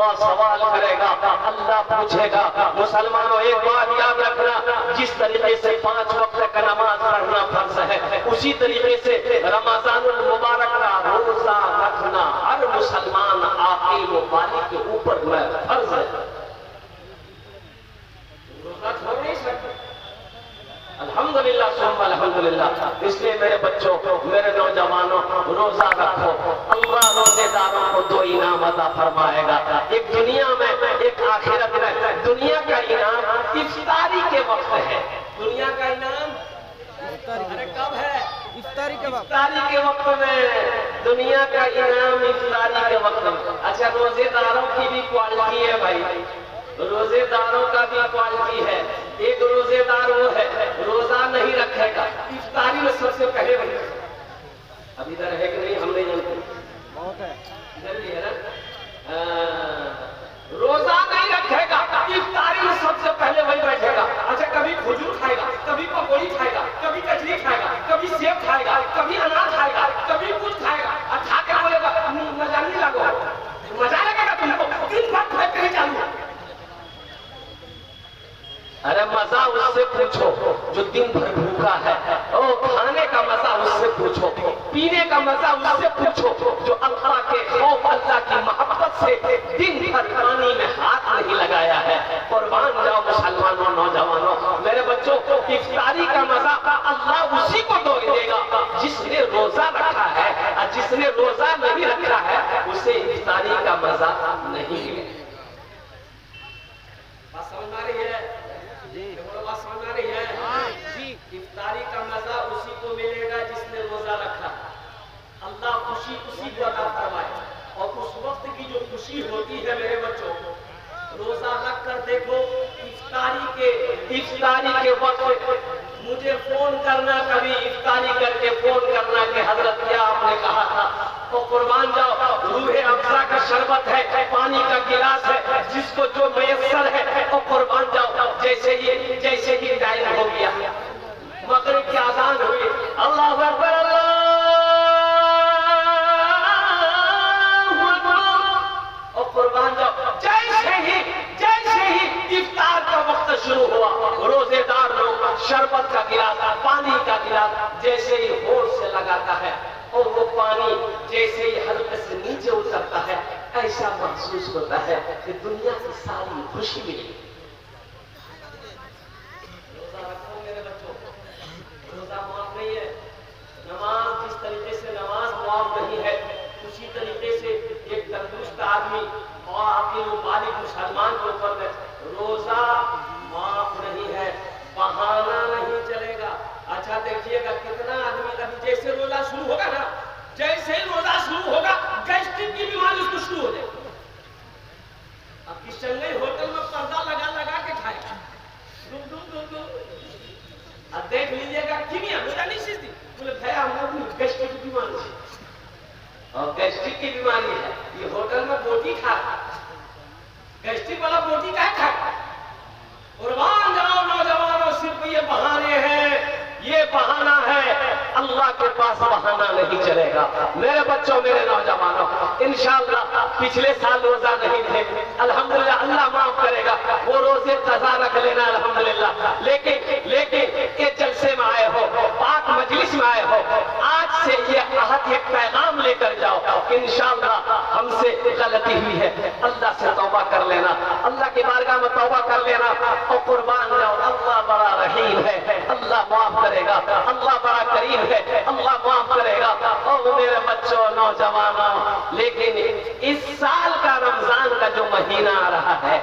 अल्लाह सवाल करेगा, अल्लाह पूछेगा। मुसलमानों एक बात याद रखना, जिस तरीके से 5 वक्त का नमाज पढ़ना फर्ज है, उसी तरीके से रमजानुल मुबारक का रोजा रखना हर मुसलमान आकिल व बालिग के ऊपर में फर्ज है। रोजा छोड़ नहीं सकते। अल्हम्दुलिल्लाह सुम्मा अल्हम्दुलिल्लाह। इसलिए मेरे बच्चों, मेरे नौजवानों, रोजा रखो। अल्लाह रोजेदारों को 2 इनाम अता फरमाएगा, एक दुनिया में एक आखिरत में। दुनिया का इनाम इफ्तारी के वक्त है। दुनिया का इनाम अरे कब है? इफ्तारी के वक्त। इफ्तारी के वक्त में दुनिया का इनाम इफ्तारी के वक्त में। अच्छा, रोजेदारों की भी क्वालिटी है भाई, रोजेदारों का भी क्वालिटी है। एक रोजेदार वो है रोजा नहीं रखेगा, इफ्तारी में सबसे पहले बने। अब इधर है कि नहीं हम नहीं जानते, बहुत है इधर भी है ना। रोजा नहीं रखेगा, इफ्तारी में सबसे पहले वही बैठेगा। अच्छा, कभी खजूर खाएगा, कभी पकौड़ी खाएगा, कभी कचरी खाएगा, कभी सेब खाएगा, कभी अनार खाएगा, कभी कुछ खाएगा। और खा के बोलेगा मजा नहीं लगा। मजा लगेगा तुमको, दिन भर खाते ही चालू। अरे मजा उससे पूछो जो दिन भर भूखा है। ओ खाने का मजा उससे पूछो, पीने का मजा उससे पूछो जो अल्लाह के खौफ, अल्लाह की मोहब्बत से दिन भर पानी में हाथ नहीं लगाया है। कुर्बान जाओ मुसलमानों, नौजवानों, मेरे बच्चों, इफ्तारी का मजा अल्लाह उसी को देगा जिसने रोजा रखा है, और जिसने रोजा नहीं रखा है उसे इफ्तारी का मजा नहीं मिलेगा। बात समझ आ रही है? बात समझ आ रही है? इफ्तारी का मजा उसी को मिलेगा जिसने रोजा रखा। अल्लाह खुशी उसी को अता फरमाए। और उस वक्त की जो खुशी होती है मेरे बच्चों, रोजा रख कर देखो। इफ्तारी के वक्त मुझे फोन करना, कभी इफ्तारी करके फोन करना कि हजरत क्या आपने कहा था। तो कुर्बान जाओ, रूहे अफ़ज़ा का शरबत है, पानी का गिलास है, जिसको जो मयस्सर है। तो कुर्बान जाओ, जैसे ही टाइम हो गया, मगरिब की आज़ान हुई, अल्लाहु अकबर, और कुर्बान जाओ, जैसे ही इफ्तार का वक्त शुरू हुआ, रोजेदार लोग शरबत का गिलास, पानी का गिलास जैसे ही होठ से लगाता है, और वो पानी जैसे ही हल्के से नीचे उतरता है, ऐसा महसूस होता है कि दुनिया की सारी खुशी मिली। रोजा रखो मेरे बच्चों, रोजा माफ नहीं है। नमाज जिस तरीके से नमाज माफ नहीं है, उसी तरीके से एक तंदुरुस्त आदमी और आकिल बालिग मुसलमान के ऊपर रोजा माफ नहीं है, बहाना नहीं चलेगा। अच्छा देखिएगा कितना आदमी, अभी जैसे रोजा शुरू होगा ना, जैसे ही रोजा शुरू होगा गैस्ट्रिक की बीमारी उसको शुरू हो जाएगी। अब किशन होटल में पर्दा लगा के खाएगा, अब देख लीजिएगा किमिया रोजा नहीं सीखती, बोले भैया हम गैस्ट्रिक की बीमारी है, और गैस्ट्रिक की बीमारी है, ये होटल में बोटी खा, गैस्ट्रिक वाला बोटी क्या खाएगा। कुर्बान जाओ नौजवानों, सिर्फ ये बहाने हैं, ये बहाना है, अल्लाह के पास बहाना नहीं चलेगा। मेरे बच्चों, मेरे नौजवानों, इंशाअल्लाह पिछले साल रोजा नहीं थे, अल्हम्दुलिल्लाह अल्लाह माफ करेगा, वो रोजे कज़ा रख लेना अल्हम्दुलिल्लाह। लेकिन ये जलसे में आए हो, पाक मजलिस में आए हो, आज से ये आहद, एक पैगाम लेकर जाओ, इंशाअल्लाह हमसे गलती हुई है, अल्लाह से तौबा कर लेना, अल्लाह की बारगाह में तौबा कर लेना, और कुर्बान जाओ, अल्लाह बड़ा रहीम है, अल्लाह माफ करेगा, अल्लाह बड़ा करीम है, अल्लाह माफ करेगा। और मेरे बच्चों, नौजवानों, लेकिन इस साल का रमजान का जो महीना आ रहा है,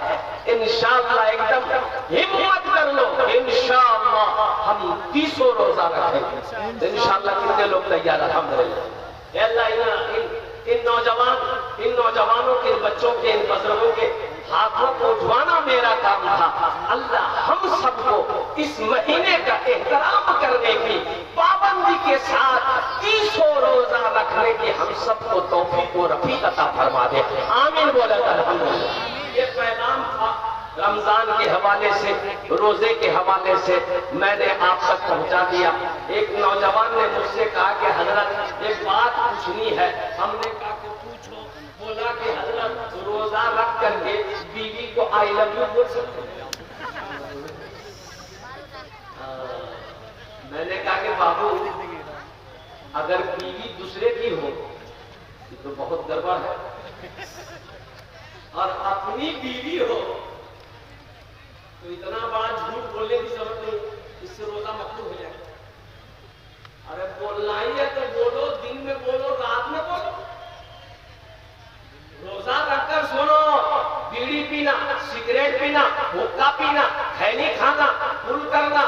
इंशाअल्लाह एकदम हिम्मत कर लो, इंशाअल्लाह हम 30 रोजा रखेंगे इंशाअल्लाह। कितने लोग तैयार? अल्हम्दुलिल्लाह। इन नौजवानों के, बच्चों के, इन बुजुर्गों के हाथों को उठवाना मेरा काम था। अल्लाह हम सबको इस महीने का एहतराम करने की, पाबंदी के साथ 30 रोजा रखने की हम सबको तौफीक और रफीक अता फरमा दे। आमीन बोला अल्हम्दुलिल्लाह। ये पैगाम था रमजान के हवाले से, रोजे के हवाले से मैंने आप तक पहुंचा दिया। एक नौजवान ने मुझसे कहा कि हजरत एक बात पूछनी है। हमने कहा कि पूछो। बोला कि हजरत रोजा रख करके बीवी को आई लव यू बोल सकते हैं? मैंने कहा कि बाबू अगर बीवी दूसरे की हो तो बहुत गड़बड़ है, और अपनी बीवी हो तो इतना बड़ा झूठ बोलने की जरूरत नहीं, इससे रोजा मकरूह हो जाएगा। अरे बोलना ही है तो बोलो, दिन में बोलो, रात में बोलो। रोजा रखकर सुनो, बीड़ी पीना, सिगरेट पीना, हुक्का पीना, खैनी खाना, फुल करना,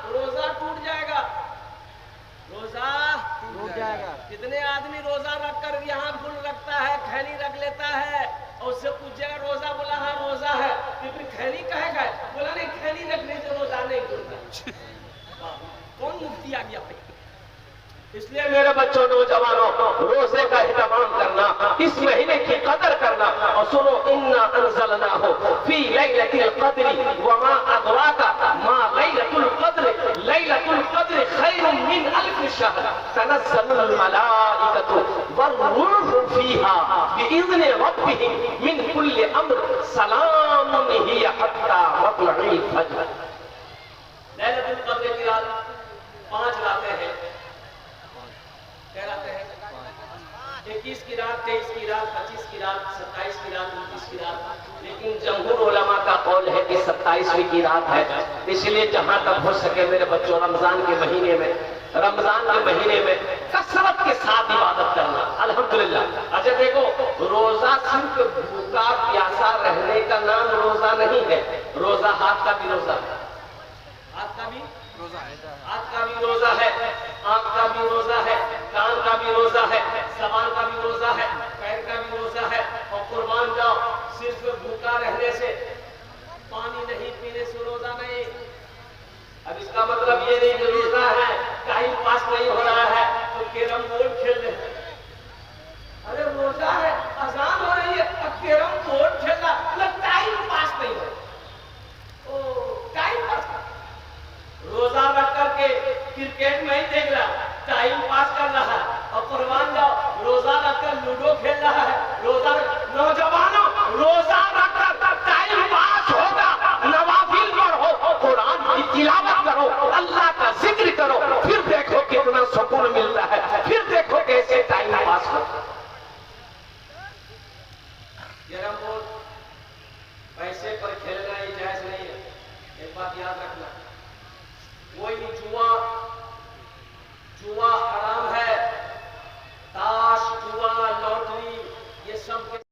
रोजा टूट जाएगा। रोजा टूट जाएगा। कितने आदमी रोजा रखकर यहाँ फुल रखता है, खैनी रख लेता है, और उससे पूछेगा रोजा, बोला हाँ रोजा है, तो फिर खैनी कहेगा, बोला नहीं खैनी रखने से रोजा नहीं टूटता। कौन मुफ्ती आ गया भाई? इसलिए मेरे बच्चों, नौजवानों, रोजे का एहतमाम करना, इस महीने की कदर करना। और सुनो, इन्ना अंज़लनाहु फी लैलतिल क़द्रि वमा अदराका मा लैलतुल क़द्र, लैलतुल क़द्र खैरुम मिन अल्फ शहर, तनज़्ज़लुल मलाइकतु वर्रूहु फीहा बिइज़्नि रब्बिहिम मिन कुल्लि अम्र, सलामुन हिय हत्ता मत्लइल फज्र। लैलतुल क़द्र की रात 5 रातें हैं। क्या रातें हैं? 21 की रात, 23 की रात, 25 की रात, 27 की रात, 29 की रात। लेकिन जमहूर उलमा का कौल है कि 27वीं की रात है। इसलिए जहां तक हो सके मेरे बच्चों, रमजान के महीने में कसरत के साथ इबादत करना। अल्हम्दुलिल्लाह। अच्छा देखो, रोजा सिर्फ भूखा प्यासा रहने का नाम रोजा नहीं है। रोजा हाथ का भी रोजा है, हाथ का भी रोजा है, आंख का भी रोजा है, कान का भी रोजा है, जबान का भी रोजा है, पैर का भी रोजा है। और कुर्बान जाओ, सिर्फ भूखा रहने से, पानी नहीं पीने से रोजा नहीं। अब इसका मतलब ये नहीं कि रोजा है, टाइम पास नहीं हो रहा है तो कैरम बोर्ड खेल रहे हैं। अरे रोजा है, अजान हो रही है, अब कैरम बोर्ड खेल रहा, मतलब टाइम पास नहीं हो। टाइम पास रोजा रख करके क्रिकेट मैच देख रहा, टाइम पास कर रहा है। और कुर्बान जाओ, रोजा रखकर लूडो खेल रहा है। रोजा, नौजवानों, रोजा रखकर टाइम पास होगा, नवाफिल पढ़ो, कुरान की तिलावत करो, अल्लाह का जिक्र करो, फिर देखो कितना सुकून मिलता है, फिर देखो कैसे टाइम पास हो।